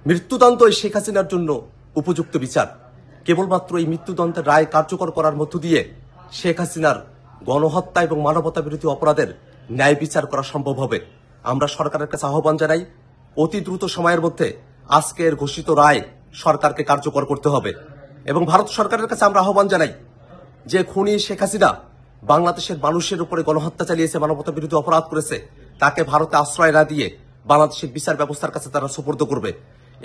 মৃত্যুদণ্ডই শেখ হাসিনার জন্য উপযুক্ত বিচার। কেবলমাত্র এই মৃত্যুদণ্ডের রায় কার্যকর করার মধ্য দিয়ে শেখ হাসিনার গণহত্যা এবং মানবতা বিরোধী অপরাধের ন্যায় বিচার করা সম্ভব হবে। আমরা সরকারের কাছে আহ্বান জানাই, অতি দ্রুত সময়ের মধ্যে আজকের ঘোষিত রায় সরকারকে কার্যকর করতে হবে। এবং ভারত সরকারের কাছে আমরা আহ্বান জানাই যে খুনি শেখ হাসিনা বাংলাদেশের মানুষের উপরে গণহত্যা চালিয়েছে, মানবতা বিরোধী অপরাধ করেছে, তাকে ভারতে আশ্রয় না দিয়ে বাংলাদেশের বিচার ব্যবস্থার কাছে তারা সুপর্দ করবে।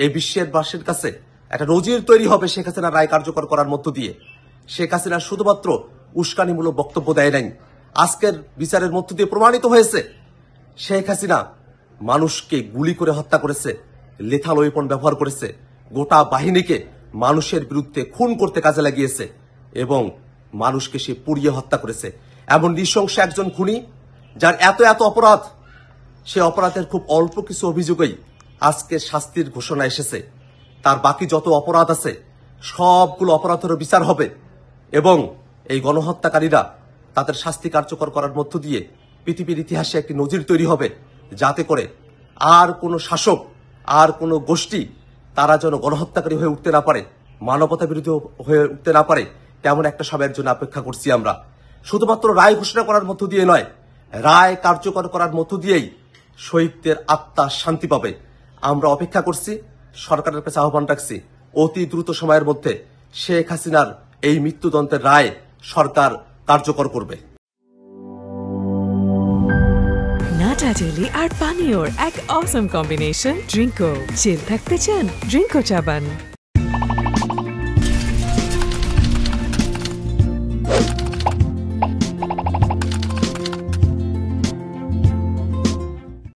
এই বিশ্বের বাসীর কাছে একটা নজির তৈরি হবে শেখ হাসিনার রায় কার্যকর করার মধ্য দিয়ে। শেখ হাসিনা শুধুমাত্র উস্কানিমূলক বক্তব্য দেয় নাই, আজকের বিচারের মধ্য দিয়ে প্রমাণিত হয়েছে শেখ হাসিনা মানুষকে গুলি করে হত্যা করেছে, লেথাল ওয়েপন ব্যবহার করেছে, গোটা বাহিনীকে মানুষের বিরুদ্ধে খুন করতে কাজে লাগিয়েছে এবং মানুষকে সে পুড়িয়ে হত্যা করেছে। এমন নৃশংস একজন খুনি যার এত এত অপরাধ, সে অপরাধের খুব অল্প কিছু অভিযোগেই আজকে শাস্তির ঘোষণা এসেছে। তার বাকি যত অপরাধ আছে সবগুলো অপরাধেরও বিচার হবে এবং এই গণহত্যাকারীরা তাদের শাস্তি কার্যকর করার মধ্য দিয়ে পৃথিবীর ইতিহাসে একটি নজির তৈরি হবে, যাতে করে আর কোনো শাসক, আর কোনো গোষ্ঠী তারা যেন গণহত্যাকারী হয়ে উঠতে না পারে, মানবতা বিরোধী হয়ে উঠতে না পারে। তেমন একটা সময়ের জন্য অপেক্ষা করছি আমরা। শুধুমাত্র রায় ঘোষণা করার মধ্য দিয়ে নয়, রায় কার্যকর করার মধ্য দিয়েই শহীদদের আত্মা শান্তি পাবে। আমরা অপেক্ষা করছি, সরকারের কাছে আহ্বান রাখছি, অতি দ্রুত সময়ের মধ্যে শেখ হাসিনার এই মৃত্যুদণ্ডের রায় সরকার কার্যকর করবে। নাটা জেলি আর পানীয়র এক অসম কম্বিনেশন ড্রিঙ্কো। চিল থাকতে চান, ড্রিঙ্কো চাবান।